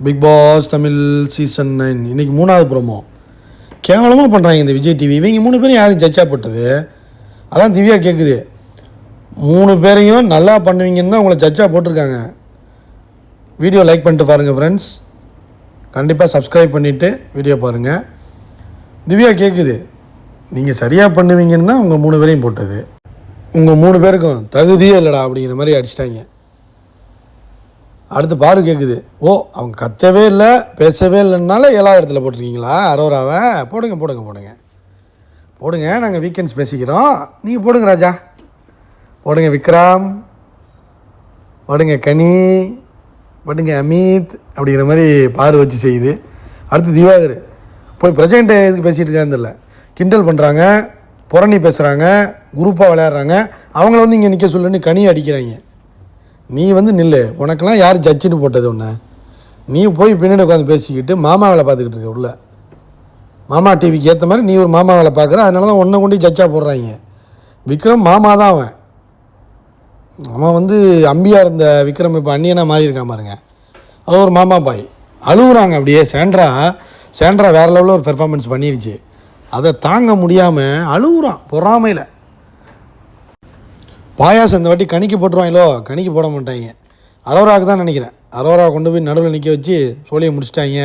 Big Boss Tamil season 9 இன்றைக்கி 3வது promo. கேவலமாக பண்ணுறாங்க இந்த விஜய் டிவி. இவங்க 3 பேரும் யாரும் ஜட்ஜாக போட்டது? அதான் திவ்யா கேட்குது. 3 பேரையும் நல்லா பண்ணுவீங்கன்னு தான் உங்களை ஜட்ஜாக போட்டிருக்காங்க. வீடியோ லைக் பண்ணிட்டு பாருங்கள் ஃப்ரெண்ட்ஸ். கண்டிப்பாக சப்ஸ்கிரைப் பண்ணிவிட்டு வீடியோ பாருங்கள். திவ்யா கேட்குது, நீங்கள் சரியாக பண்ணுவீங்கன்னு தான் உங்கள் 3 பேரையும் போட்டது. உங்கள் 3 பேருக்கும் தகுதியே இல்லைடா அப்படிங்கிற மாதிரி அடிச்சிட்டாங்க. அடுத்து பாரு கேட்குது, ஓ அவங்க கத்தவே இல்லை பேசவே இல்லைன்னால 7வது இடத்துல போட்டிருக்கீங்களா அரோராவை? போடுங்க போடுங்க போடுங்க போடுங்க, நாங்கள் வீக்கெண்ட்ஸ் பேசிக்கிறோம், நீங்கள் போடுங்க ராஜா, போடுங்க விக்ரம், போடுங்க கனி, போடுங்க அமித் அப்படிங்கிற மாதிரி பாரு வச்சு செய்யுது. அடுத்து திவாகர் போய் பிரசிடென்ட்டை எதுக்கு பேசிகிட்டு இருக்கான்னு தெரியல, கிண்டல் பண்ணுறாங்க, புரணி பேசுகிறாங்க, குரூப்பாக விளையாடுறாங்க. அவங்கள வந்து இங்கே நிற்க சொல்லுன்னு கனி அடிக்கிறாங்க. நீ வந்து நில்லு, உனக்கெல்லாம் யார் ஜட்ஜின்னு போட்டது ஒன்று? நீ போய் பின்னாடி உட்காந்து பேசிக்கிட்டு மாமா வேலை பார்த்துக்கிட்டு இருக்க உள்ள. மாமா டிவிக்கு ஏற்ற மாதிரி நீ ஒரு மாமா வேலை பார்க்குற, அதனால தான் ஒன்றை கொண்டு ஜட்ஜாக போடுறாங்க. விக்ரம் மாமா தான் அவன் வந்து அம்பியாக இருந்த விக்ரம் இப்போ அந்நியனாக மாறி இருக்கான் பாருங்க, அது ஒரு மாமா பாய். அழுகுறாங்க அப்படியே. சேண்ட்ரா வேறு லெவலில் ஒரு பெர்ஃபார்மன்ஸ் பண்ணிருச்சு, அதை தாங்க முடியாமல் அழுகுறான் பொறாமையில். பாயாசம் இந்த வாட்டி கணிக்கு போட்டுருவாங்களோ? கணிக்கு போட மாட்டாங்க, அரோராவுக்கு தான் நினைக்கிறேன். அரோரா கொண்டு போய் நடுவில் நிற்க வச்சு சோழியை முடிச்சிட்டாங்க.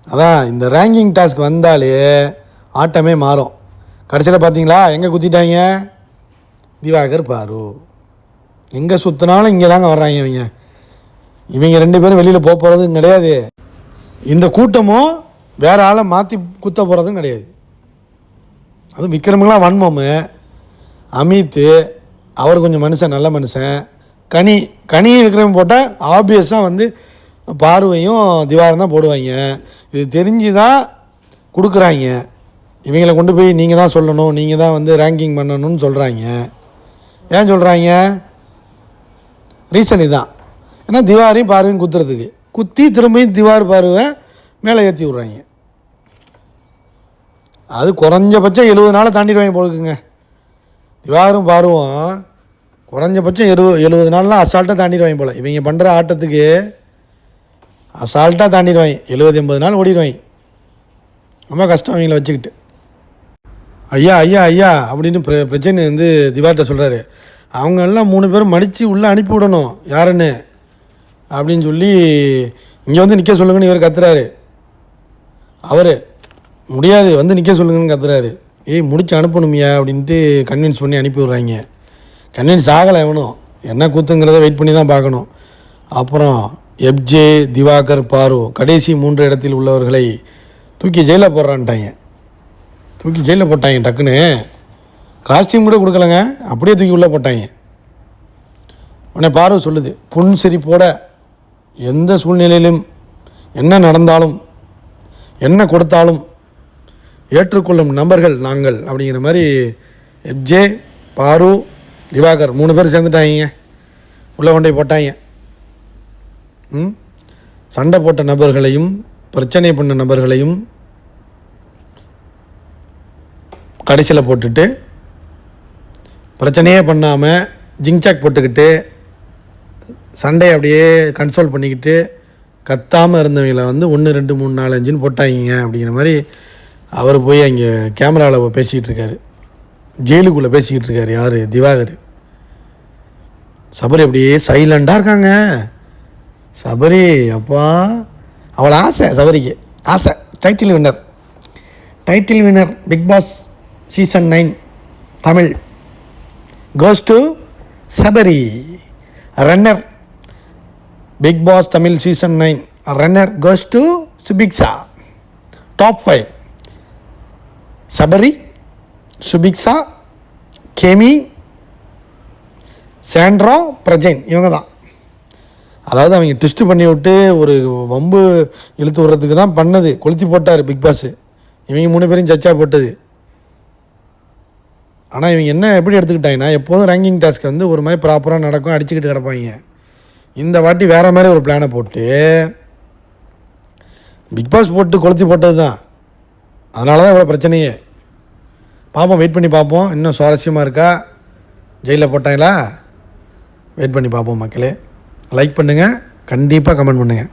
அதான் இந்த ரேங்கிங் டாஸ்க் வந்தாலே ஆட்டமே மாறும். கடைசியில் பார்த்தீங்களா எங்கே குத்திட்டாங்க? திவாகர் பாரு எங்கே சுற்றினாலும் இங்கே தாங்க வர்றாங்க இவங்க 2 பேரும் வெளியில் போக போகிறதும் கிடையாது. இந்த கூட்டமும் வேறு ஆளை மாற்றி குத்த போகிறதும் கிடையாது. அதுவும் விக்ரமுங்களாம் வன்மம். அமித் அவர் கொஞ்சம் மனுஷன், நல்ல மனுஷன். கனி விக்ரம் போட்டால் ஆப்வியஸாக வந்து பார்வையும் திவாரம் தான் போடுவாங்க. இது தெரிஞ்சு தான் கொடுக்குறாங்க. இவங்களை கொண்டு போய் நீங்கள் தான் சொல்லணும், நீங்கள் தான் வந்து ரேங்கிங் பண்ணணும்னு சொல்கிறாங்க. ஏன் சொல்கிறாங்க? ரீசன் இதுதான். ஏன்னா திவாரையும் பார்வையும் குத்துறதுக்கு குத்தி திரும்பியும் திவார் பார்வை மேலே ஏற்றி விட்றாங்க. அது குறைஞ்சபட்சம் 70 நாளை தாண்டிடுவாங்க போலுக்குங்க. திவாரும் பாருவோம் குறைஞ்சபட்சம் 70 நாள்லாம் அசால்ட்டாக தாண்டிடுவாங்க போல். இவங்க பண்ணுற ஆட்டத்துக்கு அசால்ட்டாக தாண்டிடுவாங்க. 70-80 நாள் ஓடிடுவாங்க. ரொம்ப கஷ்டம் அவங்கள வச்சுக்கிட்டு. ஐயா ஐயா ஐயா அப்படின்னு பிரச்சனை வந்து திவார்கிட்ட சொல்கிறாரு. அவங்க எல்லாம் 3 பேரும் மடித்து உள்ளே அனுப்பி விடணும் யாருன்னு அப்படின்னு சொல்லி இங்கே வந்து நிற்க சொல்லுங்கன்னு இவர் கத்துறாரு. அவர் முடியாது வந்து நிற்க சொல்லுங்கன்னு கத்துறாரு. முடிச்சு அனுப்பணுமியா அப்படின்ட்டு கன்வின்ஸ் பண்ணி அனுப்பி விட்றாங்க. கன்வின்ஸ் ஆகலை எவனும், என்ன கூத்துங்கிறத வெயிட் பண்ணி தான் பார்க்கணும். அப்புறம் எப்ஜே, திவாகர், பாரு கடைசி 3 இடத்தில் உள்ளவர்களை தூக்கி ஜெயிலில் போடுறான்ட்டாங்க. தூக்கி ஜெயிலில் போட்டாங்க. டக்குன்னு காஸ்டியூம் கூட கொடுக்கலங்க, அப்படியே தூக்கி உள்ளே போட்டாங்க. உடனே பாரு சொல்லுது, புன்சிரிப்போட எந்த சூழ்நிலையிலும் என்ன நடந்தாலும் என்ன கொடுத்தாலும் ஏற்றுக்கொள்ளும் நபர்கள் நாங்கள் அப்படிங்கிற மாதிரி எப்ஜே, பாரு, திவாகர் 3 பேர் சேர்ந்துட்டாங்க. உள்ளே கொண்டு போய் போட்டாங்க. சண்டை போட்ட நபர்களையும் பிரச்சனை பண்ண நபர்களையும் கடைசியில் போட்டுட்டு பிரச்சனையே பண்ணாமல் ஜிங்சாக் போட்டுக்கிட்டு சண்டையை அப்படியே கன்சோல் பண்ணிக்கிட்டு கத்தாமல் இருந்தவங்களை வந்து 1 2 3 4 5ன்னு போட்டாங்க அப்படிங்கிற மாதிரி அவர் போய் அங்கே கேமராவில் பேசிக்கிட்டு இருக்காரு. ஜெயிலுக்குள்ளே பேசிக்கிட்டு இருக்காரு. யார்? திவாகர். சபரி அப்படியே சைலண்டாக இருக்காங்க. சபரி அப்பா அவளை ஆசை, சபரிக்கு ஆசை. Title winner Bigg Boss season 9 Tamil goes to Sabari. Runner Bigg Boss Tamil season 9 runner goes to Subiksha. Top 5 Sabari, Subiksha, Kemy, Sandra, Prajin, இவங்க தான். அதாவது அவங்க ட்விஸ்ட் பண்ணி விட்டு ஒரு வம்பு இழுத்து விடுறதுக்கு தான் பண்ணது. கொளுத்தி போட்டார் பிக் பாஸ். இவங்க 3 பேரையும் ஜட்ஜாக போட்டது. ஆனால் இவங்க என்ன எப்படி எடுத்துக்கிட்டாங்கன்னா, எப்போதும் ரேங்கிங் டாஸ்க் வந்து ஒரு மாதிரி ப்ராப்பராக நடக்கும், அடிச்சுக்கிட்டு கிடப்பாங்க. இந்த வாட்டி வேறு மாதிரி ஒரு பிளானை போட்டு பிக் பாஸ் போட்டு கொளுத்தி போட்டது தான். அதனால தான் இவ்வளோ பிரச்சனையே. பார்ப்போம், வெயிட் பண்ணி பார்ப்போம். இன்னும் சுவாரஸ்யமாக இருக்கா? ஜெயிலில் போட்டாங்களா? வெயிட் பண்ணி பார்ப்போம் மக்களே. லைக் பண்ணுங்கள், கண்டிப்பாக கமெண்ட் பண்ணுங்கள்.